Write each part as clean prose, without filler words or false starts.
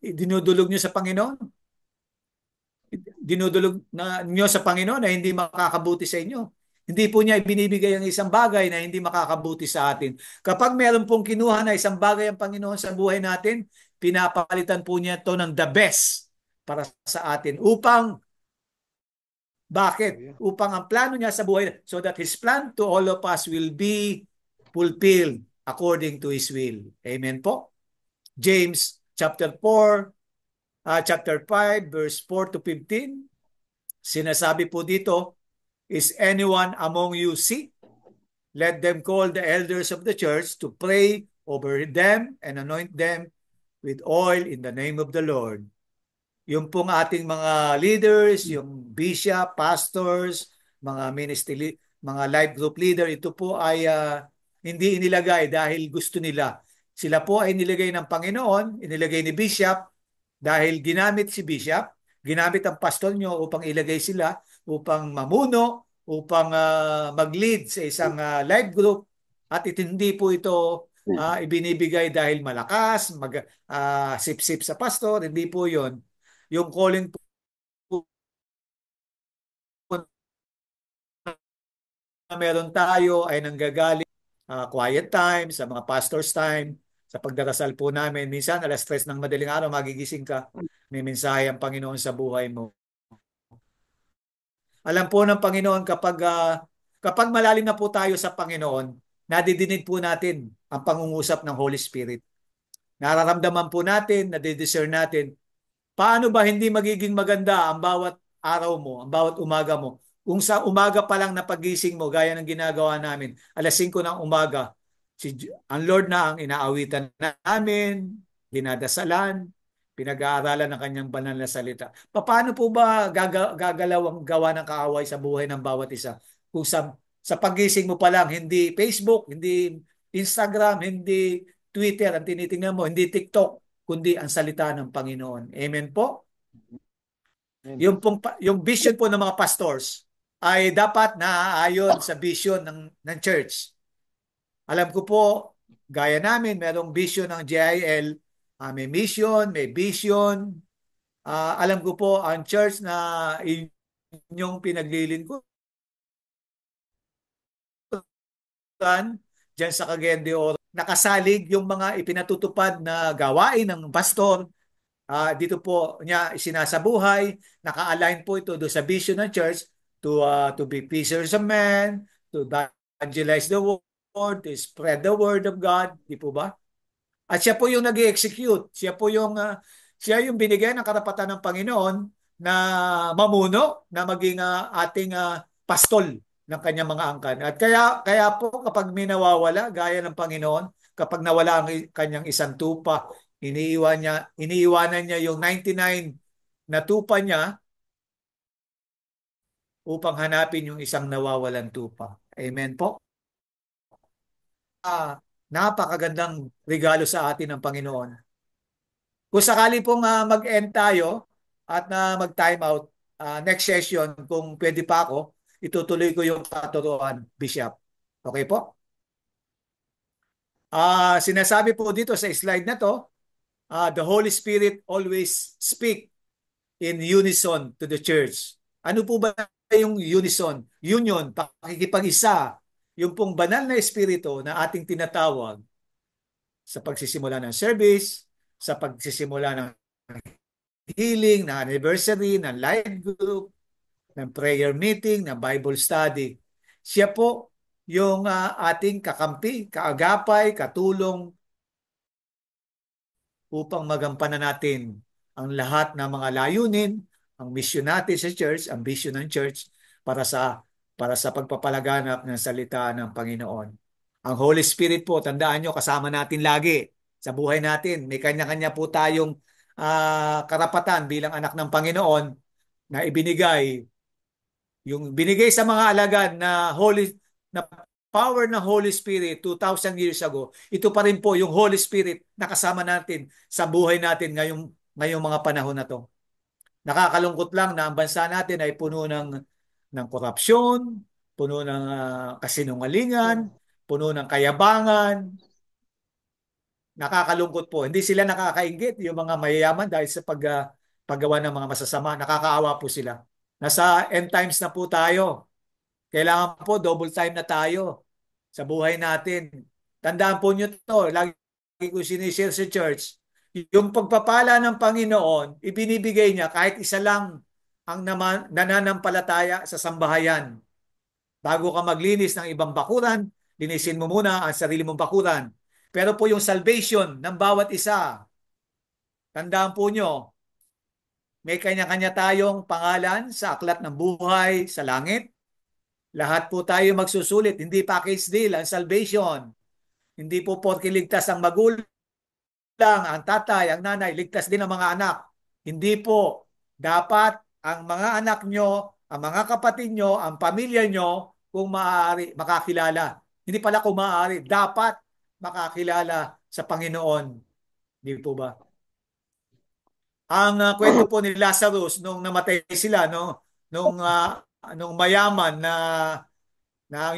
dinudulog nyo sa Panginoon? Dinudulog na nyo sa Panginoon na hindi makakabuti sa inyo? Hindi po niya ibinibigay ang isang bagay na hindi makakabuti sa atin. Kapag meron pong kinuha na isang bagay ang Panginoon sa buhay natin, pinapalitan po niya to ng the best para sa atin. Bakit? Hallelujah. Upang ang plano niya sa buhay, so that His plan to all of us will be fulfilled according to His will. Amen po? James chapter 4, chapter 5, verse 4 to 15, sinasabi po dito, is anyone among you sick? Let them call the elders of the church to pray over them and anoint them with oil in the name of the Lord. Yung pong ating mga leaders, yung bishop, pastors, mga ministry, mga life group leader, ito po ay hindi inilagay dahil gusto nila. Sila po ay inilagay ng Panginoon, inilagay ni bishop dahil ginamit si bishop, ginamit ang pastor nyo upang ilagay sila, upang mamuno, upang mag-lead sa isang life group. At hindi po ito ibinibigay dahil malakas, sip-sip sa pastor, hindi po yon. Yung calling po na meron tayo ay nanggagaling quiet time, sa mga pastor's time, sa pagdarasal po namin. Minsan, alas 3 ng madaling araw, magigising ka, may mensahe ang Panginoon sa buhay mo. Alam po ng Panginoon kapag malalim na po tayo sa Panginoon, nadidinig po natin ang pangungusap ng Holy Spirit. Nararamdaman po natin, nadidiscern natin, paano ba hindi magiging maganda ang bawat araw mo, ang bawat umaga mo? Kung sa umaga pa lang na pagising mo, gaya ng ginagawa namin, alas 5 ng umaga, ang Lord na ang inaawitan namin, dinadasalan, pinag-aaralan ng kanyang banal na salita. Paano po ba gagalaw ang gawa ng kaaway sa buhay ng bawat isa? Kung sa pagising mo pa lang, hindi Facebook, hindi Instagram, hindi Twitter ang tinitingnan mo, hindi TikTok, kundi ang salita ng Panginoon. Amen po? Amen. Yung vision po ng mga pastors ay dapat naaayon sa vision ng church. Alam ko po, gaya namin, merong vision ng JIL, may mission, may vision. Alam ko po, ang church na inyong pinaglilingkuran dyan sa Cagayan de Oro, nakasalig yung mga ipinatutupad na gawain ng pastor. Dito po niya sinasabuhay, naka-align po ito do sa vision ng church to be fishers of men, to evangelize the world, to spread the word of God, di po ba? At siya po yung nag-execute, siya yung binigyan ng karapatan ng Panginoon na mamuno, na maging ating pastol ng kanyang mga angkan. At kaya po kapag may nawawala, gaya ng Panginoon, kapag nawala ang kanyang isang tupa, iniiwanan niya yung 99 na tupa niya upang hanapin yung isang nawawalan tupa. Amen po. Napakagandang regalo sa atin ng Panginoon. Kung sakali pong mag-end tayo at mag-time out, next session, kung pwede pa ako, itutuloy ko yung katuruan, Bishop. Okay po? Sinasabi po dito sa slide na to, the Holy Spirit always speak in unison to the church. Ano po ba yung unison? Union, pakikipag-isa. Yung pong banal na espiritu na ating tinatawag sa pagsisimula ng service, sa pagsisimula ng healing, ng anniversary, ng life group, ng prayer meeting, ng Bible study. Siya po yung ating kakampi, kaagapay, katulong upang magampanan natin ang lahat ng mga layunin, ang mission natin sa church, ang vision ng church para sa pagpapalaganap ng salita ng Panginoon. Ang Holy Spirit po, tandaan nyo, kasama natin lagi sa buhay natin. May kanya-kanya po tayong karapatan bilang anak ng Panginoon na binigay sa mga alagad na power ng Holy Spirit 2,000 years ago. Ito pa rin po yung Holy Spirit na kasama natin sa buhay natin ngayong mga panahon na to. Nakakalungkot lang na ang bansa natin ay puno ng korupsyon, puno ng kasinungalingan, puno ng kayabangan, nakakalungkot po. Hindi sila nakakainggit, yung mga mayayaman, dahil sa paggawa ng mga masasama. Nakakaawa po sila. Nasa end times na po tayo. Kailangan po double time na tayo sa buhay natin. Tandaan po nyo to, lagi ko sinishare sa church, yung pagpapala ng Panginoon, ibinibigay niya kahit isa lang ang nananampalataya sa sambahayan. Bago ka maglinis ng ibang bakuran, linisin mo muna ang sarili mong bakuran. Pero po yung salvation ng bawat isa, tandaan po nyo, may kanya-kanya tayong pangalan sa aklat ng buhay sa langit. Lahat po tayo magsusulit. Hindi package deal ang salvation. Hindi po porke ligtas ang magulang, ang tatay, ang nanay, ligtas din ang mga anak. Hindi po. Dapat ang mga anak nyo, ang mga kapatid nyo, ang pamilya nyo, kung maaari, makakilala. Hindi pala kung maaari, dapat makakilala sa Panginoon. Hindi po ba? Ang kwento po ni Lazarus nung namatay sila, no? Nung mayaman na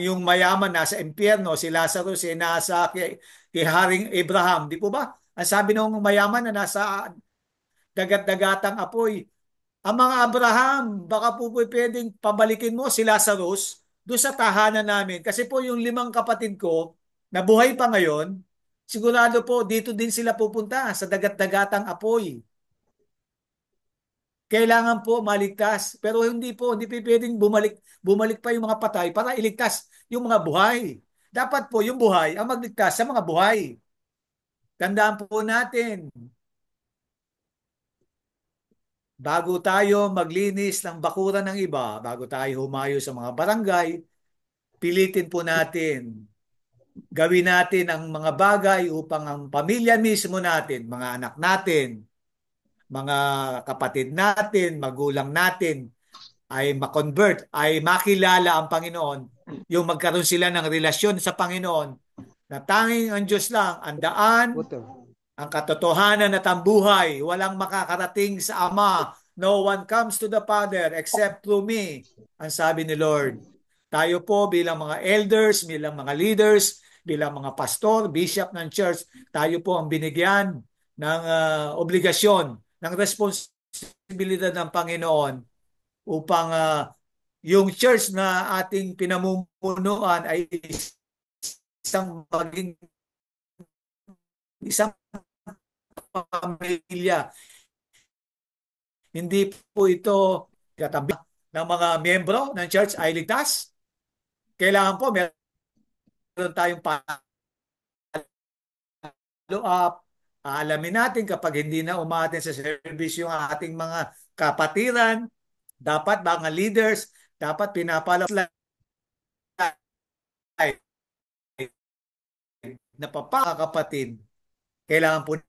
yung mayaman nasa impyerno, si Lazarus ay nasa kay Haring Abraham. Di po ba? Ang sabi ng mayaman na nasa dagat-dagatang apoy, ang mga Abraham, baka po pwedeng pabalikin mo si Lazarus doon sa tahanan namin. Kasi po yung 5 kapatid ko na buhay pa ngayon, sigurado po dito din sila pupunta sa dagat-dagatang apoy. Kailangan po maligtas. Pero hindi po, hindi pwedeng bumalik pa yung mga patay para iligtas yung mga buhay. Dapat po yung buhay ang magligtas sa mga buhay. Tandaan po natin, bago tayo maglinis ng bakuran ng iba, bago tayo humayo sa mga barangay, pilitin po natin, gawin natin ang mga bagay upang ang pamilya mismo natin, mga anak natin, mga kapatid natin, magulang natin, ay makonvert, ay makilala ang Panginoon, yung magkaroon sila ng relasyon sa Panginoon, na tanging ang Diyos lang, ang daan, Water. ang katotohanan at ang buhay, walang makakarating sa Ama. No one comes to the Father except through me, ang sabi ni Lord. Tayo po bilang mga elders, bilang mga leaders, bilang mga pastor, bishop ng church, tayo po ang binigyan ng obligasyon, ng responsibilidad ng Panginoon upang yung church na ating pinamumunuan ay isang pamilya. Hindi po ito katabi ng mga miyembro ng church ay ligtas. Kailangan po meron tayong follow-up. Alamin natin kapag hindi na umaten sa service yung ating mga kapatiran, dapat mga leaders, dapat pinapala na papakapatid. Kailangan po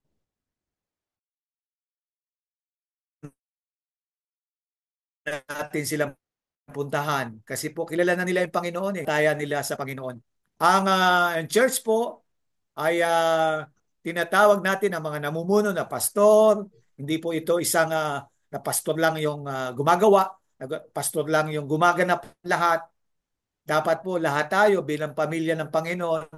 natin silang puntahan. Kasi po kilala na nila yung Panginoon eh. Kaya nila sa Panginoon. Ang church po ay tinatawag natin ang mga namumuno na pastor. Hindi po ito isang na pastor lang yung gumagawa. Pastor lang yung gumaganap lahat. Dapat po lahat tayo bilang pamilya ng Panginoon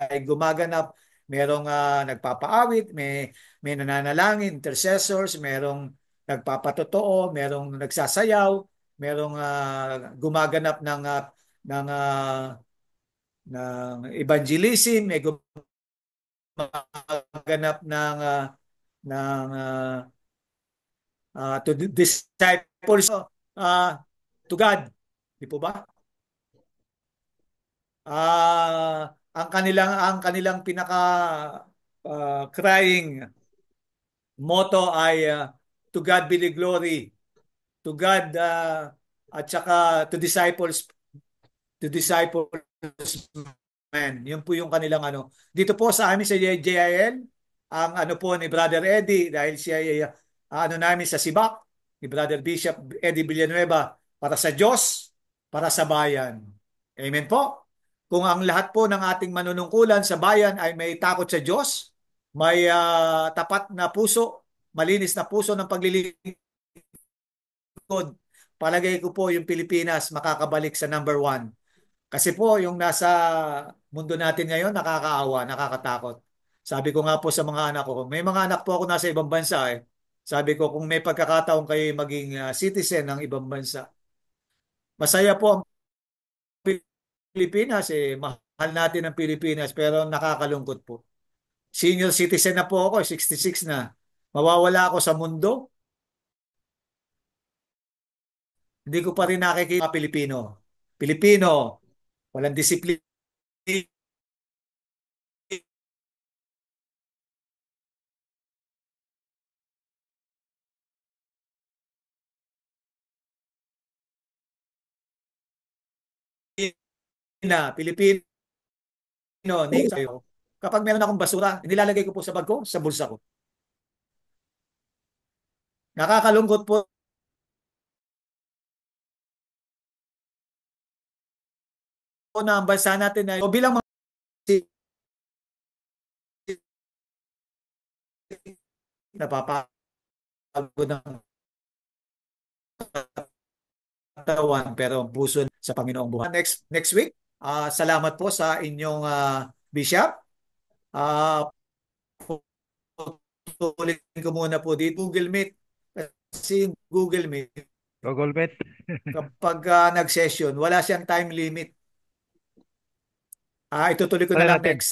ay gumaganap. Merong nagpapaawit, may nananalangin, intercessors, merong nagpapatotoo, merong nagsasayaw, merong gumaganap ng ng evangelism, may gumaganap ng to disciples to God. Di po ba? Ang kanilang pinaka crying motto ay to God be the glory, to God at saka to disciples men. Yun po yung kanilang ano. Dito po sa amin sa JIL, ang ano po ni Brother Eddie, dahil siya ay ano namin sa Sibak, ni Brother Bishop Eddie Villanueva, para sa Diyos, para sa bayan. Amen po. Kung ang lahat po ng ating manunungkulan sa bayan ay may takot sa Diyos, may tapat na puso, malinis na puso ng paglilingkod, palagay ko po yung Pilipinas makakabalik sa number 1. Kasi po, yung nasa mundo natin ngayon, nakakaawa, nakakatakot. Sabi ko nga po sa mga anak ko, may mga anak po ako nasa ibang bansa eh. Sabi ko, kung may pagkakataon kayo maging citizen ng ibang bansa, masaya po ang Pilipinas eh. Mahal natin ang Pilipinas, pero nakakalungkot po. Senior citizen na po ako, 66 na. Mawawala ako sa mundo, hindi ko pa rin nakikita mga Pilipino. Pilipino, walang disiplina, Pilipino, sa'yo. Kapag meron akong basura, nilalagay ko po sa bag ko, sa bulsa ko. Nakakalungkot po na ang bansa natin na o bilang mga napapagod ng katawan pero ang puso sa Panginoong buhay. Next week, salamat po sa inyong bishop. Uh, Putulin ko muna po dito Google Meet. Kasi yung Google Meet, Google Meet. kapag nag-session, wala siyang time limit. Itutuloy ko na Try lang natin. next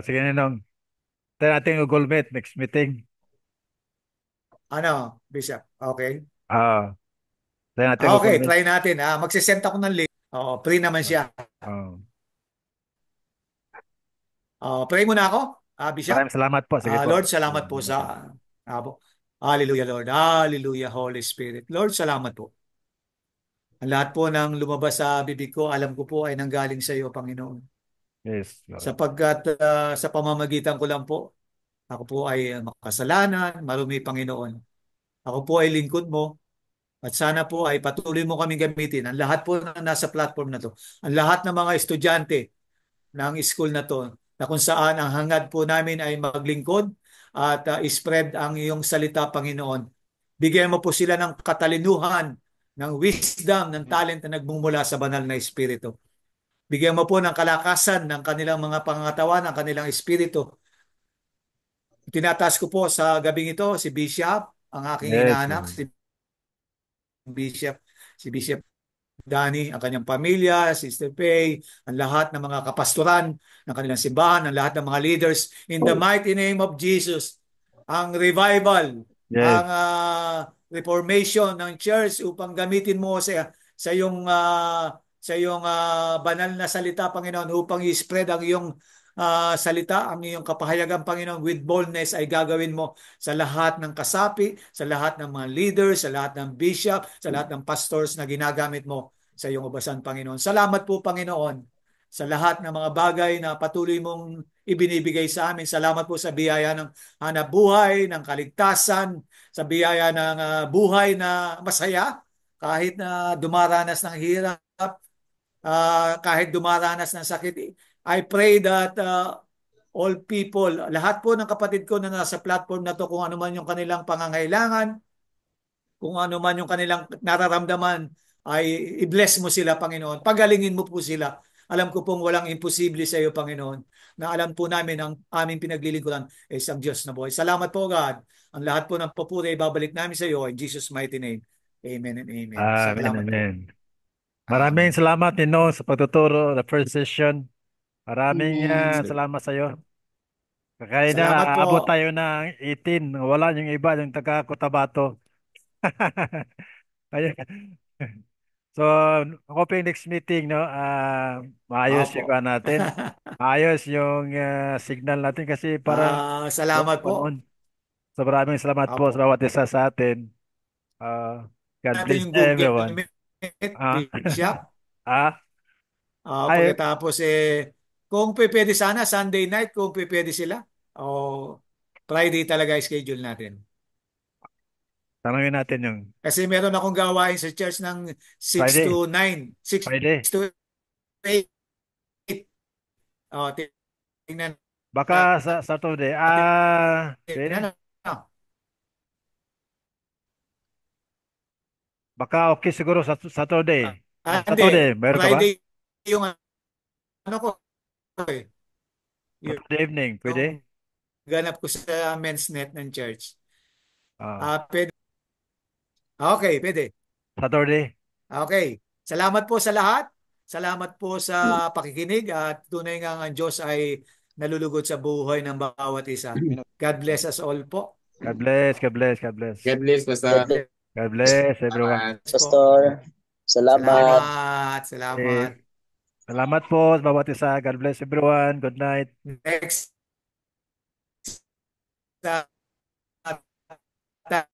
Sige Ninong. Try natin Google Meet next meeting. Bishop. Okay. Ah, try natin Google Okay, Meet. try natin. Magsisend ako ng link. Oo, free naman siya. Oh. Pray muna ako, Bishop. Maraming salamat po. Sige po. Lord, salamat po sa Hallelujah, Lord. Hallelujah, Holy Spirit. Lord, salamat po. Ang lahat po ng lumabas sa bibig ko, alam ko po ay nanggaling sa iyo, Panginoon. Yes, Lord. Sapagkat sa pamamagitan ko lang po, ako po ay makasalanan, marumi, Panginoon. Ako po ay lingkod mo. At sana po ay patuloy mo kaming gamitin. Ang lahat po na nasa platform na to. Ang lahat ng mga estudyante ng school na to, na kung saan ang hangad po namin ay maglingkod at spread ang iyong salita, Panginoon. Bigyan mo po sila ng katalinuhan, ng wisdom, ng talent na nagmumula sa banal na Espiritu. Bigyan mo po ng kalakasan ng kanilang mga pangangatawan, ng kanilang espiritu. Tinataas ko po sa gabing ito si Bishop, ang aking Yes, inaanak, Lord. Bishop, si Bishop Danny, ang kanyang pamilya, Sister Faye, ang lahat ng mga kapastoran ng kanilang simbahan, ang lahat ng mga leaders. In the mighty name of Jesus, ang revival, Yes. ang reformation ng church upang gamitin mo sa iyong banal na salita, Panginoon, upang i-spread ang iyong salita, ang iyong kapahayagan, Panginoon, with boldness ay gagawin mo sa lahat ng kasapi, sa lahat ng mga leaders, sa lahat ng bishop, sa lahat ng pastors na ginagamit mo sa iyong ubasan, Panginoon. Salamat po, Panginoon, sa lahat ng mga bagay na patuloy mong ibinibigay sa amin. Salamat po sa biyaya ng hanap buhay, ng kaligtasan, sa biyaya ng buhay na masaya, kahit na dumaranas ng hirap, kahit dumaranas ng sakit. I pray that all people, lahat po ng kapatid ko na nasa platform na to, kung ano man yung kanilang pangangailangan, kung ano man yung kanilang nararamdaman, ay i-bless mo sila, Panginoon. Pagalingin mo po sila. Alam ko pong walang imposible sa iyo, Panginoon, na alam po namin ang aming pinaglilingkuran ay isang Diyos na buhay. Salamat po, God. Ang lahat po ng papuri ay babalik namin sa iyo in Jesus' mighty name. Amen and amen. Amen, Salamat po. amen. Maraming Amen. salamat, Ninong, sa pagtuturo, the first session. Maraming salamat sa iyo. Kaya na, Salamat po. aabot tayo ng 18. Wala yung iba, yung taga Cotabato. Ayun. So, hoping next meeting, no, maayos yung Opo. natin. Maayos yung signal natin kasi para Salamat po. noon. So, maraming salamat po sa Opo. bawat isa sa atin. Uh, God Natin bless yung Google everyone. Meet, Ah, Bishop. ah, ay, Pagkatapos kung pwede sana Sunday night, kung pwede sila. O Friday talaga schedule natin. tanongin natin yung Kasi meron akong gawain sa church ng 6 Friday. to 9. 6 Friday. to 8. Tingnan Baka sa Saturday. natin. Pwede. Ano? Baka okay siguro sa Saturday. Hindi. Saturday, meron ka ba? Friday yung ano ko eh, Saturday evening, yung pwede? ganap ko sa men's net ng church. Ah, Pwede. Okay, pwede. Saturday. Okay. Salamat po sa lahat. Salamat po sa pakikinig at tunay nga ang Diyos ay nalulugod sa buhay ng bawat isa. God bless us all po. God bless, God bless, God bless. God bless, God Pastor. bless, God bless everyone. Salamat. Po. Pastor. Salamat. Salamat. Eh, Salamat. salamat po sa bawat isa. God bless everyone. Good night. Next